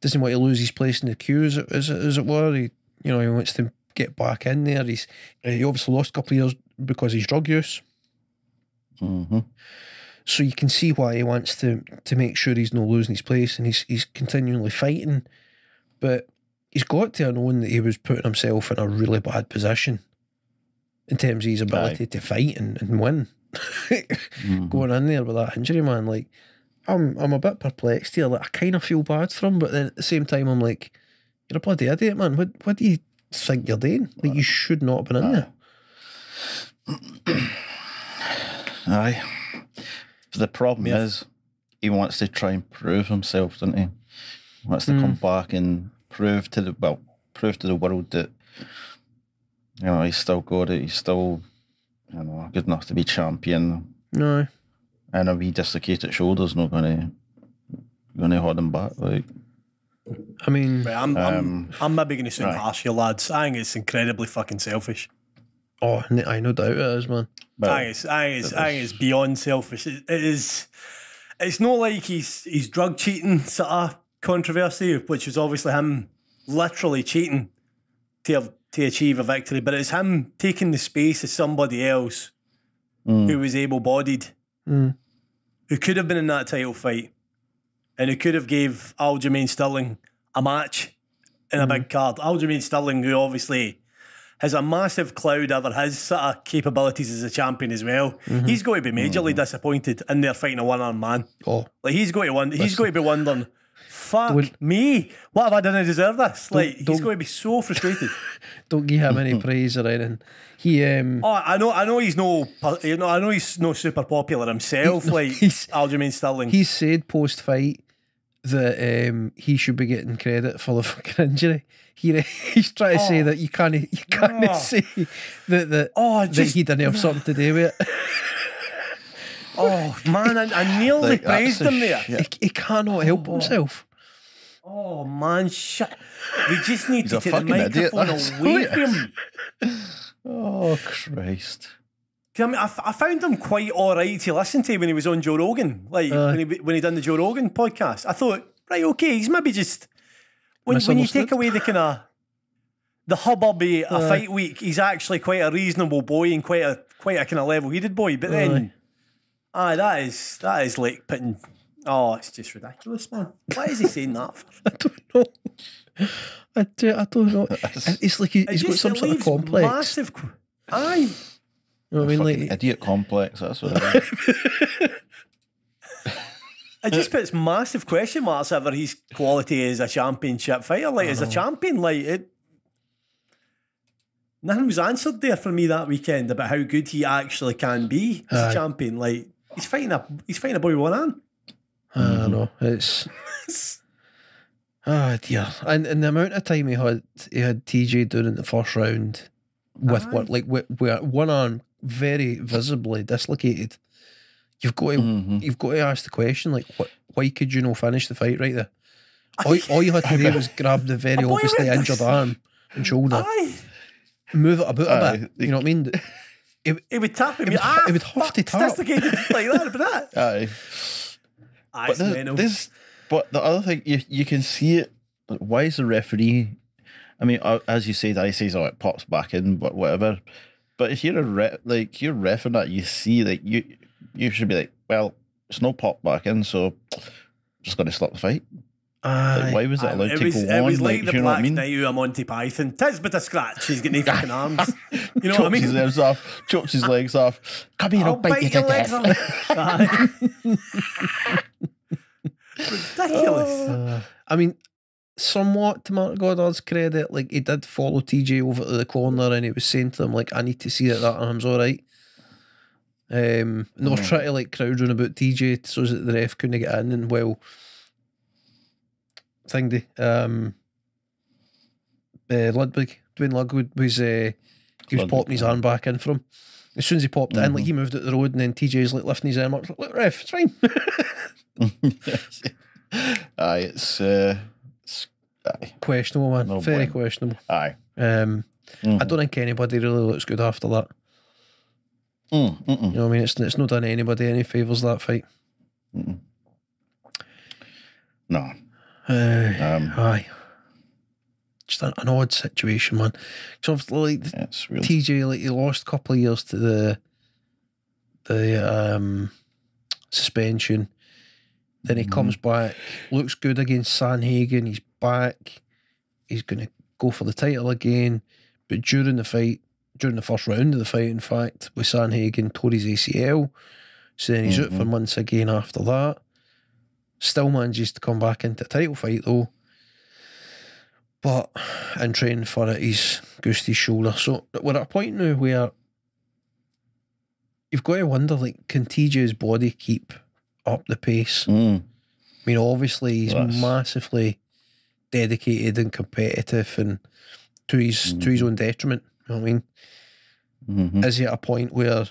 Speaker 1: doesn't want to lose his place in the queue, as it were. He wants to get back in there. He obviously lost a couple of years because of his drug use.
Speaker 3: Mm-hmm.
Speaker 1: So you can see why he wants to make sure he's not losing his place, and he's continually fighting. But he's got to have known that he was putting himself in a really bad position in terms of his ability to fight and win. Going in there with that injury, man, like I'm a bit perplexed here. Like I kind of feel bad for him, but then at the same time I'm like, you're a bloody idiot, man. What do you think you're doing? Like you should not have been in there.
Speaker 3: Aye. The problem is he wants to try and prove himself, doesn't he? He wants to come back and prove to the world that he's still got it. He's still good enough to be champion.
Speaker 1: No.
Speaker 3: And a wee dislocated shoulder's not gonna hold him back. Like,
Speaker 1: I mean,
Speaker 2: right, I'm maybe going to sound harsh here, lads. I think it's incredibly fucking selfish.
Speaker 1: Oh, I no doubt it is, man.
Speaker 2: I think it's beyond selfish. It is. It's not like he's drug cheating sort of controversy, which was obviously him literally cheating to achieve a victory, but it's him taking the space of somebody else who was able-bodied, who could have been in that title fight, and who could have gave Aljamain Sterling a match in a big card. Aljamain Sterling, who obviously has a massive cloud over his sort of capabilities as a champion as well. He's going to be majorly disappointed in there fighting a one-armed man.
Speaker 1: Oh,
Speaker 2: like he's going to be wondering, fuck me, what have I done to deserve this? Like he's going to be so frustrated.
Speaker 1: Don't give him any praise or anything. He
Speaker 2: I know he's no super popular himself. Aljamain Sterling.
Speaker 1: He said post fight that he should be getting credit for the fucking injury. He's trying to say that you can't say that he didn't have something to do with it.
Speaker 2: Oh man, I nearly praised him there.
Speaker 1: He cannot help himself.
Speaker 2: Oh man, shit! We just need to take the microphone away from him.
Speaker 3: Oh Christ!
Speaker 2: I mean, I found him quite all right to listen to when he was on Joe Rogan, when he done the Joe Rogan podcast. I thought, right, okay, he's maybe just when you take away the kind of the hubbub of a fight week, he's actually quite a reasonable boy and quite a kind of level-headed boy. But then, that is like putting. Oh, it's just ridiculous, man. Why is he saying that for?
Speaker 1: I don't know. I don't know. It's like he's got some sort of complex.
Speaker 2: Massive. Aye.
Speaker 1: You know what I mean? Like
Speaker 3: idiot complex. That's what it is.
Speaker 2: It just puts massive question marks over his quality as a championship fighter. Like as a champion, nothing was answered there for me that weekend about how good he actually can be as a champion. Like he's fighting a boy with one hand.
Speaker 1: I know it's. Dear, and the amount of time he had TJ doing in the first round with one arm very visibly dislocated. You've got to ask the question, like, why could you not finish the fight right there? All you had to do was grab the very obviously injured arm and shoulder, move it about a bit. You know what I mean?
Speaker 2: It would tap him.
Speaker 1: It would have to tap.
Speaker 2: Dislocated like that, but that.
Speaker 3: Aye. But the other thing, you can see it. Like, why is the referee? I mean, as you said, I says, it pops back in, but whatever. But if you're you're reffing that, you see, like you should be like, well, it's no pop back in, so I'm just going to stop the fight. Like, why was it allowed to go on?
Speaker 2: It was like the Black Knight of Monty Python. Tis but a scratch. He's got no fucking arms. You know what I mean?
Speaker 3: Chops his legs off. Chops his legs off. Come here, I'll bite you to death.
Speaker 2: Ridiculous.
Speaker 1: I mean, somewhat to Mark Goddard's credit, like he did follow TJ over to the corner and he was saying to him, like, I need to see that arm's alright. And they were trying to like crowd round about TJ so that the ref couldn't get in, and well, Dwayne Ludwig was He was popping his arm back in for him. As soon as he popped it in, like he moved out the road, and then TJ's like lifting his arm up. Like, look, ref, it's fine.
Speaker 3: Aye, it's
Speaker 1: questionable, man.
Speaker 3: No
Speaker 1: Very
Speaker 3: bueno.
Speaker 1: questionable.
Speaker 3: Aye.
Speaker 1: I don't think anybody really looks good after that. You know what I mean? It's not done anybody any favours, that fight.
Speaker 3: No.
Speaker 1: Aye. Just an odd situation, man. So like
Speaker 3: It's real.
Speaker 1: TJ, like he lost a couple of years to the suspension. Then he comes back, looks good against Sanhagen. He's back. He's going to go for the title again. But during the fight, during the first round of the fight, in fact, with Sanhagen, tore his ACL. So then he's out for months again after that. Still manages to come back into a title fight though. But in training for it, he's goosed his shoulder. So we're at a point now where you've got to wonder, like, can TJ's body keep up the pace? I mean, obviously he's massively dedicated and competitive, and to his own detriment. You know what I mean? Is he at a point where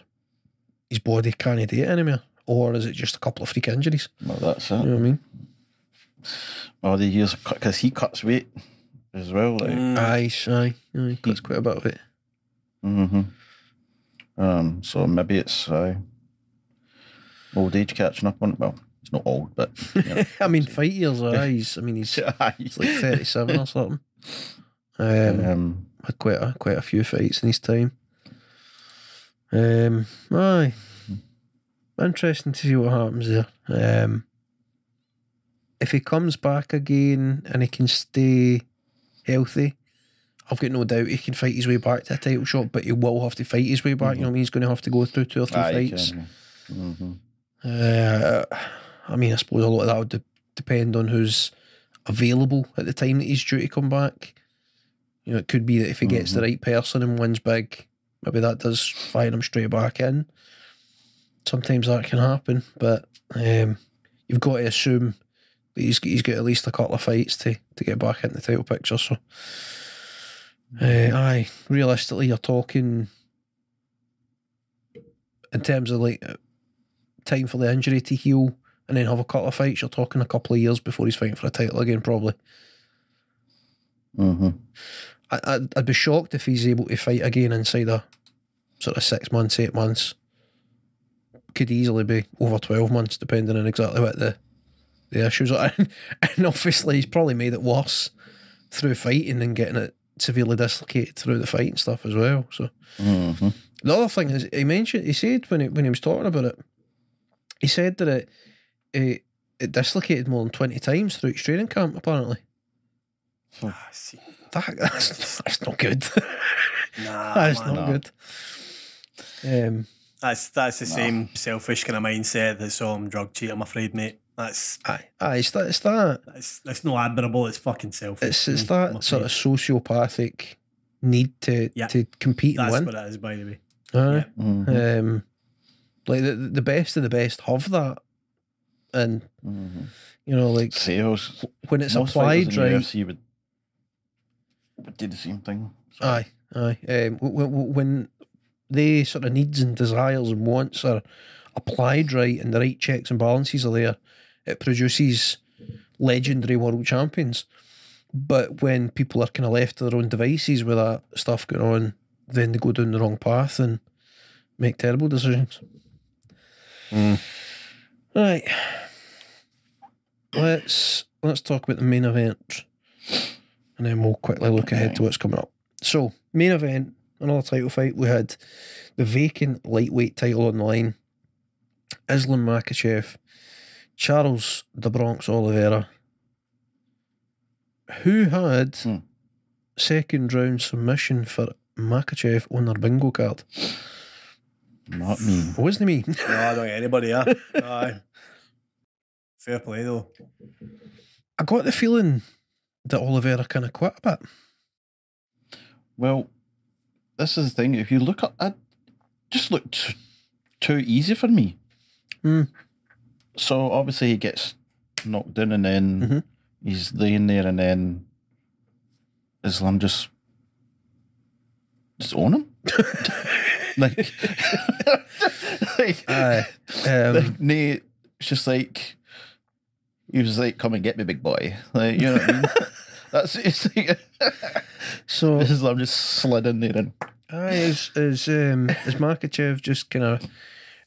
Speaker 1: his body can't do it anymore, or is it just a couple of freak injuries?
Speaker 3: Well, that's it.
Speaker 1: You know what I mean?
Speaker 3: All the years, because he cuts weight as well. Like.
Speaker 1: Aye, he cuts quite a bit of it.
Speaker 3: So maybe it's old age catching up on it. Well, he's not old, but you know.
Speaker 1: I mean, fight years. He's like 37 or something. Had quite a few fights in his time. Aye, interesting to see what happens there. If he comes back again and he can stay healthy, I've got no doubt he can fight his way back to a title shot, but he will have to fight his way back. You know what I mean? He's going to have to go through 2 or 3 fights. I mean, I suppose a lot of that would depend on who's available at the time that he's due to come back. You know, it could be that if he gets the right person and wins big, maybe that does fire him straight back in. Sometimes that can happen, but you've got to assume that he's got at least a couple of fights to get back into the title picture. So, aye, realistically, you're talking in terms of like time for the injury to heal and then have a couple of fights, you're talking a couple of years before he's fighting for a title again, probably. I'd be shocked if he's able to fight again inside a sort of 6 months, 8 months. Could easily be over 12 months, depending on exactly what the issues are. And obviously, he's probably made it worse through fighting and getting it severely dislocated through the fight and stuff as well. So the other thing is, he said when he was talking about it, he said that it dislocated more than 20 times through his training camp, apparently. That's not good.
Speaker 2: Nah,
Speaker 1: that's
Speaker 2: man,
Speaker 1: not good.
Speaker 2: That's the same selfish kind of mindset that saw him drug cheat, I'm afraid, mate. That's
Speaker 1: it's that.
Speaker 2: That's not admirable. It's fucking selfish.
Speaker 1: It's that sort of sociopathic need to compete and win.
Speaker 2: That's what it is, by the way.
Speaker 1: Like the best of the best have that, and you know, like
Speaker 3: sales
Speaker 1: when it's
Speaker 3: most
Speaker 1: applied right.
Speaker 3: UFC would do the same thing.
Speaker 1: Aye. When the sort of needs and desires and wants are applied right and the right checks and balances are there, it produces legendary world champions. But when people are kind of left to their own devices with that stuff going on, then they go down the wrong path and make terrible decisions. Right. Let's talk about the main event, and then we'll quickly look ahead to what's coming up. So, main event, another title fight. We had the vacant lightweight title on the line. Islam Makhachev, Charles the Bronx Oliveira, who had second round submission for Makhachev on their bingo card.
Speaker 3: Not me.
Speaker 1: It wasn't me.
Speaker 2: No, I don't get anybody, Aye. Fair play, though.
Speaker 1: I got the feeling that Oliveira kind of quit a bit.
Speaker 3: Well, this is the thing. If you look at it, just looked too easy for me. So obviously he gets knocked down and then he's laying there and then Islam just just own him. like, Nate, it's just like, he was like, come and get me, big boy. Like, you know what I mean? That's it's like,
Speaker 1: So
Speaker 3: Islam just slid in there and
Speaker 1: is Makachev just kind of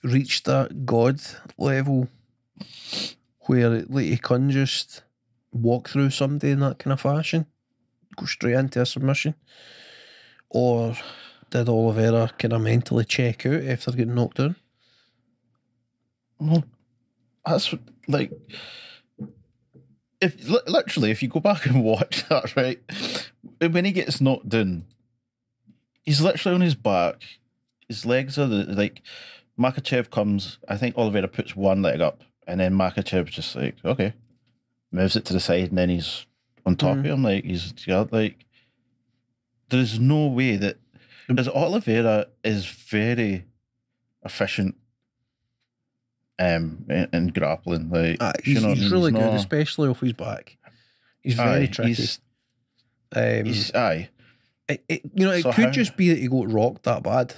Speaker 1: reached that god level where like he can just walk through somebody in that kind of fashion, go straight into a submission, or did Oliveira kind of mentally check out after getting knocked down?
Speaker 3: well, that's like, if literally if you go back and watch that, right, when he gets knocked down, he's literally on his back, his legs are like, Makachev comes, I think Oliveira puts one leg up, and then Makachev's just like, okay, moves it to the side, and then he's on top of him, like, like, there's no way that, because Oliveira is very efficient in grappling, like,
Speaker 1: He's really good,
Speaker 3: not,
Speaker 1: especially off his back. He's very tricky.
Speaker 3: He's
Speaker 1: It
Speaker 3: So
Speaker 1: could
Speaker 3: how-
Speaker 1: just be that he got rocked that bad.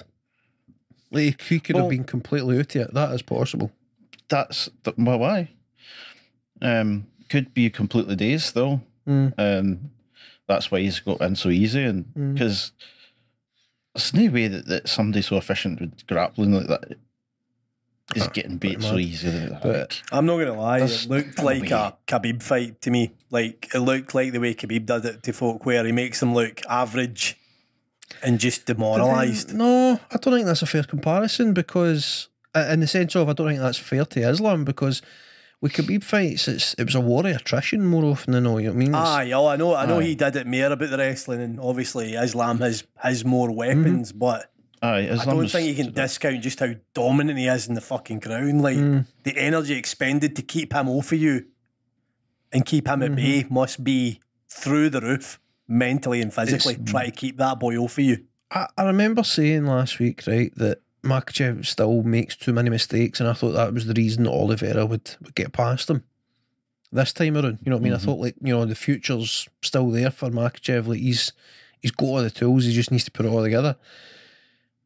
Speaker 1: Like, he could have
Speaker 3: Well-
Speaker 1: been completely out of it. That is possible.
Speaker 3: well, why? Could be completely dazed though. That's why he's got in so easy, and because there's no way that somebody so efficient with grappling like that is getting beat so
Speaker 1: mad.
Speaker 3: easy. Like,
Speaker 1: But
Speaker 2: I'm not going to lie,
Speaker 3: There's
Speaker 2: it looked
Speaker 3: no
Speaker 2: like
Speaker 3: way.
Speaker 2: a Khabib fight to me. Like, it looked like the way Khabib did it to folk, where he makes them look average and just demoralised.
Speaker 1: No, I don't think that's a fair comparison, because in the sense of, I don't think that's fair to Islam, because with Khabib fights, it was a war of attrition more often than not. You know what I mean?
Speaker 2: I know he did it more about the wrestling, and obviously Islam has more weapons, but I don't think you can discount just how dominant he is in the fucking ground. Like, the energy expended to keep him off of you and keep him at bay must be through the roof, mentally and physically. Try to keep that boy off of you.
Speaker 1: I remember saying last week, right, that Makachev still makes too many mistakes, and I thought that was the reason that Oliveira would get past him this time around. You know what I mean? I thought, like, you know, the future's still there for Makachev. Like, he's got all the tools, he just needs to put it all together.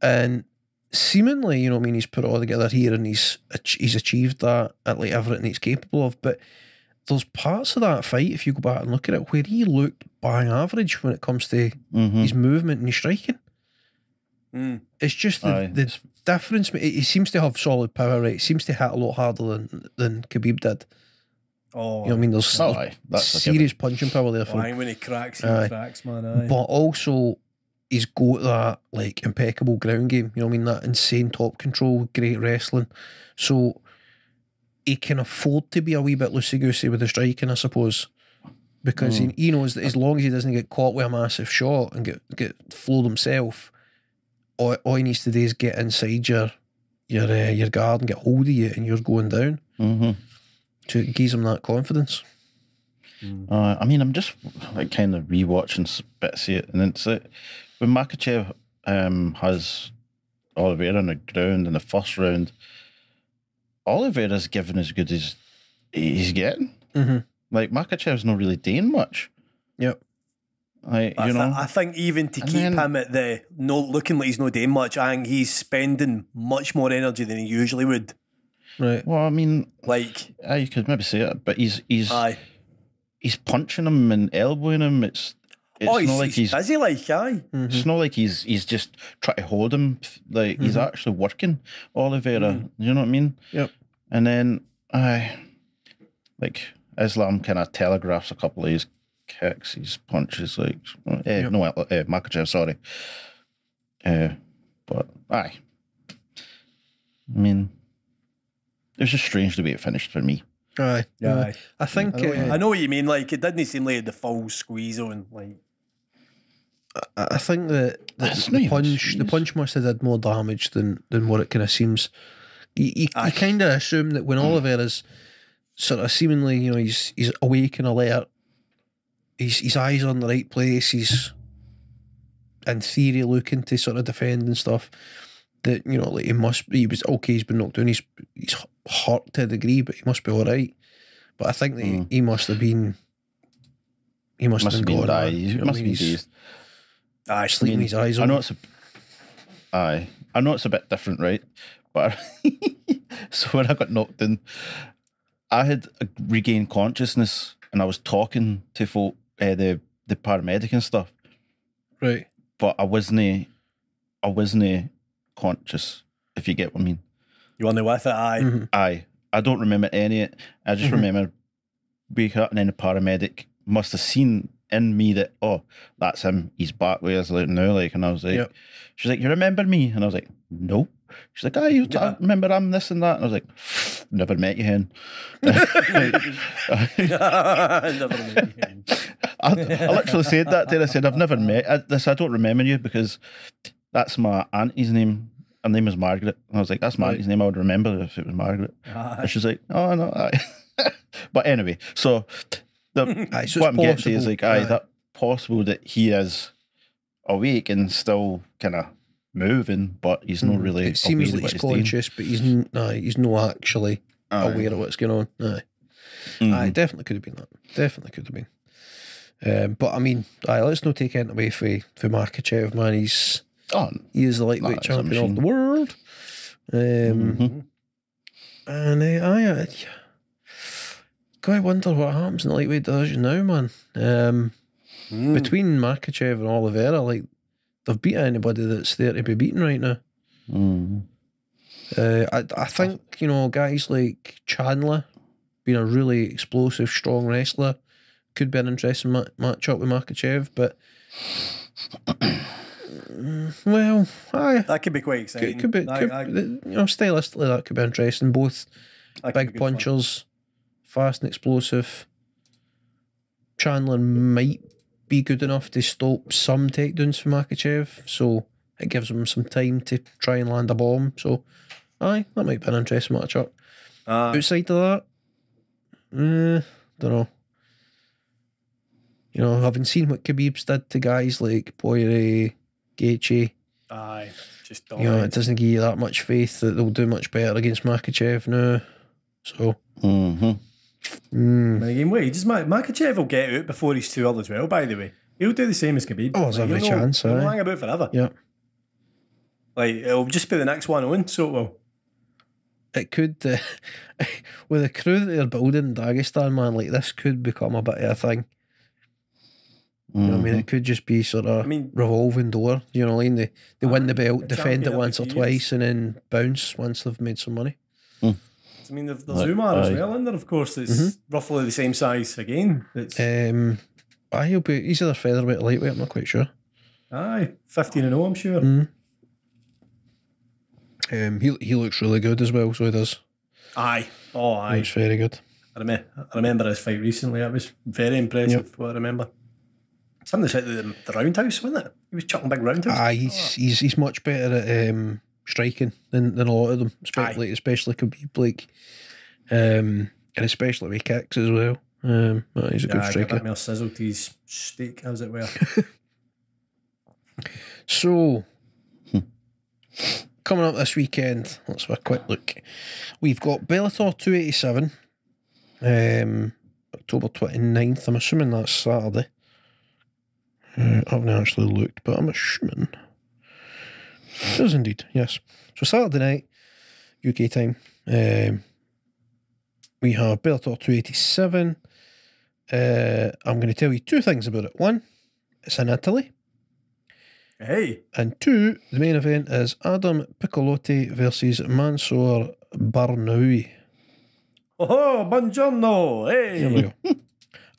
Speaker 1: And seemingly, you know what I mean, he's put it all together here, and he's achieved that at like everything he's capable of. But there's parts of that fight, if you go back and look at it, where he looked bang average when it comes to his movement and his striking. It's just the difference. He seems to have solid power, right? He seems to hit a lot harder than Khabib did.
Speaker 2: Oh,
Speaker 1: You know what I mean? There's
Speaker 3: that's
Speaker 1: serious punching power there for him.
Speaker 2: when he cracks,
Speaker 1: Aye.
Speaker 2: cracks, man. Aye.
Speaker 1: But also, he's got that like impeccable ground game. You know what I mean? That insane top control, great wrestling. So he can afford to be a wee bit loosey-goosey with the striking, I suppose. Because he knows that as long as he doesn't get caught with a massive shot and get flowed himself, all he needs to do is get inside your guard and get hold of you, and you're going down. So it gives him that confidence.
Speaker 3: I mean, I'm just like kind of rewatching bits of it, and it's like when Makachev has Oliveira on the ground in the first round, Oliveira's given as good as he's getting. Like, Makachev's not really doing much.
Speaker 1: Yep.
Speaker 3: Like,
Speaker 2: I think even to keep him at looking like he's not doing much, I think he's spending much more energy than he usually would.
Speaker 1: Right.
Speaker 3: Well, I mean,
Speaker 2: Like,
Speaker 3: you could maybe say it, but he's punching him and elbowing him. It's not like
Speaker 2: he's busy, like, aye.
Speaker 3: It's not like he's just trying to hold him. Like, he's actually working Oliveira. You know what I mean?
Speaker 1: Yep.
Speaker 3: And then like Islam kind of telegraphs a couple of his kicks, his punches, like Makachev, sorry. But I mean, it was just strange the way it finished for me.
Speaker 1: Aye.
Speaker 2: Yeah.
Speaker 1: I think
Speaker 2: I know what you mean. Like, it didn't seem like the full squeeze on. Like,
Speaker 1: I think that
Speaker 3: That's
Speaker 1: the
Speaker 3: not even
Speaker 1: the punch must have did more damage than what it kind of seems. You kind of assume that when Oliveira's sort of seemingly, you know, he's awake and alert, his eyes are in the right place, he's in theory looking to sort of defend and stuff, that, you know, like he's been knocked down, he's hurt to a degree, but he must be alright. But I think that he must have been
Speaker 3: Must have been
Speaker 1: gone, man.
Speaker 3: dazed.
Speaker 1: You know what I mean? He's
Speaker 3: dazed.
Speaker 1: sleeping his eyes on.
Speaker 3: I know it's Aye. I know it's a bit different, right? But so when I got knocked in, I had regained consciousness and I was talking to folk, the paramedic and stuff,
Speaker 1: Right.
Speaker 3: but I wasn't conscious, if you get what I mean.
Speaker 2: You on the with it? Aye.
Speaker 1: Mm-hmm.
Speaker 3: Aye. I don't remember any of it. I just remember waking up and then the paramedic must have seen in me that, oh, that's him. He's back with us like now, like, and I was like,
Speaker 1: Yep.
Speaker 3: she's like, you remember me? And I was like, no. She's like, I remember I'm this and that. And I was like, never met you, hen.
Speaker 2: Never mind.
Speaker 3: I literally said that to her. I said, I've never met I don't remember you because that's my auntie's name. Her name is Margaret. And I was like, that's my auntie's name. I would remember if it was Margaret. And she's like, oh, no. Aye. But anyway, so,
Speaker 1: so
Speaker 3: what I'm getting to is like, that possible that he is awake and still kind of moving, but he's not really.
Speaker 1: It seems
Speaker 3: aware
Speaker 1: like
Speaker 3: of
Speaker 1: he's
Speaker 3: what doing.
Speaker 1: conscious, but he's not actually aware of what's going on. Aye, definitely could have been that. Definitely could have been. But I mean, let's not take anything away from Makachev, man. He is the lightweight champion of the world. And I wonder what happens in the lightweight division now, man. Between Makachev and Oliveira, like, they've beat anybody that's there to be beaten right now. I think, guys like Chandler, being a really explosive, strong wrestler, could be an interesting matchup with Makachev, but well,
Speaker 2: that could be quite exciting.
Speaker 1: Stylistically that could be interesting. Both big punchers, fast and explosive. Chandler might be good enough to stop some takedowns for Makachev, so it gives him some time to try and land a bomb. So, that might be an interesting matchup. Outside of that, don't know. Having seen what Khabib's did to guys like Poirier, Gaethje,
Speaker 2: just
Speaker 1: it doesn't give you that much faith that they'll do much better against Makachev now. So,
Speaker 2: Again, wait, does Makachev will get out before he's too old as well, by the way. He'll do the same as Khabib.
Speaker 1: Oh, there's every chance,
Speaker 2: he'll hang about forever.
Speaker 1: Yeah.
Speaker 2: Like, it'll just be the next one on, so it will.
Speaker 1: It could, with the crew that they're building in Dagestan, man, like, this could become a bit of a thing. You know what I mean? It could just be sort of revolving door. You know what I mean? They win the belt, defend it once or twice, and then bounce once they've made some money.
Speaker 2: I mean, there's Umar as well in there, of course. It's roughly the same size again. It's
Speaker 1: he's either featherweight or lightweight, I'm not quite sure.
Speaker 2: 15-0, I'm sure.
Speaker 1: He looks really good as well, so he does.
Speaker 2: Aye.
Speaker 1: He looks very good.
Speaker 2: I remember his fight recently. It was very impressive, what I remember. Something like the roundhouse, wasn't it? He was chucking big roundhouse.
Speaker 1: He's much better at striking than a lot of them, especially Khabib, like, and especially with kicks as well. He's a good striker.
Speaker 2: Get more sizzle to his steak, as it were.
Speaker 1: So, coming up this weekend, let's have a quick look. We've got Bellator 287, October 29th. I'm assuming that's Saturday. I haven't actually looked, but I'm assuming it is indeed, yes. So Saturday night, UK time, we have Bellator 287. I'm going to tell you two things about it. One, it's in Italy.
Speaker 2: Hey.
Speaker 1: And two, the main event is Adam Piccolotti versus Mansour Barnaoui.
Speaker 2: Oh, buongiorno. Hey.
Speaker 1: There we go.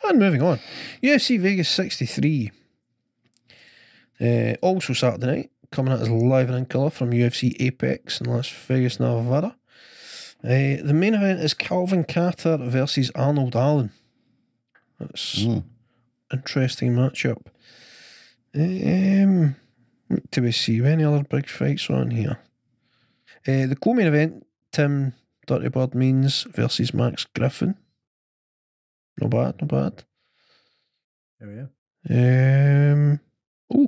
Speaker 1: And moving on, UFC Vegas 63. Also Saturday night, coming out as live and in colour from UFC Apex in Las Vegas, Nevada. The main event is Calvin Carter versus Arnold Allen. That's interesting matchup. Do we see any other big fights on here? The co-main event, Tim Dirty Bird Means versus Max Griffin. Not bad.
Speaker 2: There we are.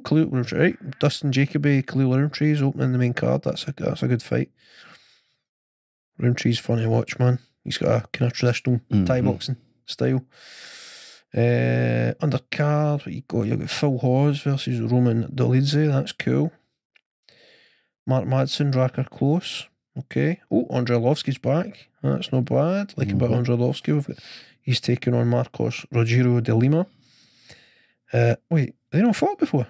Speaker 1: Khalil, right? Dustin Jacoby, Khalil Roundtree is opening the main card. That's a good fight. Roundtree's fun to watch, man. He's got a kind of traditional Thai boxing style. Undercard, what you got? You've got Phil Hawes versus Roman Dolidze. That's cool. Mark Madsen, Drakkar close. Okay. Oh, Andrei Arlovski's back. That's not bad. Like about Andrei Arlovski. He's taken on Marcos Rogero de Lima. Wait, they not fought before?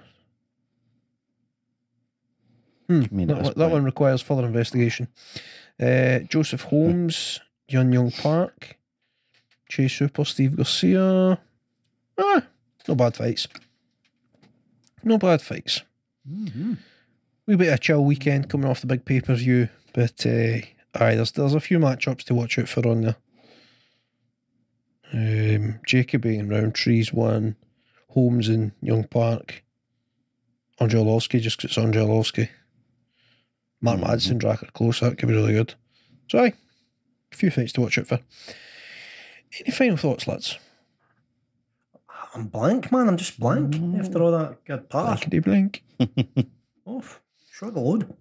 Speaker 1: That one requires further investigation. Joseph Holmes, Young Park, Chase Super, Steve Garcia. No bad fights. No bad fights. Wee bit of a chill weekend coming off the big pay-per-view, but there's a few matchups to watch out for on there. Jacoby and Roundtree's one, Holmes and Young Park, Andrei Arlovski, just because it's Andrei Arlovski. Mark Madsen, Drakkar close, that could be really good. So a few fights to watch out for. Any final thoughts, lads?
Speaker 2: I'm blank, man. I'm just blank after all that good part.
Speaker 1: Blankety blink.
Speaker 2: Off. Shrug a load.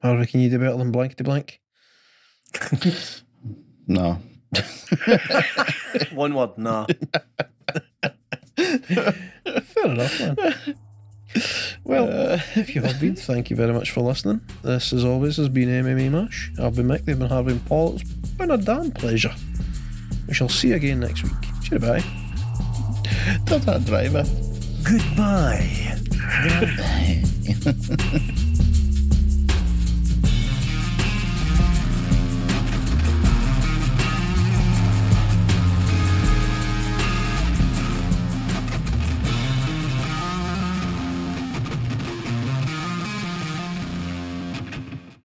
Speaker 1: Harvey, can you do better than blankety blank?
Speaker 3: No.
Speaker 2: One word, nah.
Speaker 1: Fair enough, man. Well, if you have been, thank you very much for listening. This, as always, has been MMA Mash. I've been Mick, they've been Harvey and Paul. It's been a damn pleasure. We shall see you again next week. Goodbye.
Speaker 3: Ta-ta, driver.
Speaker 2: Goodbye.
Speaker 3: Goodbye.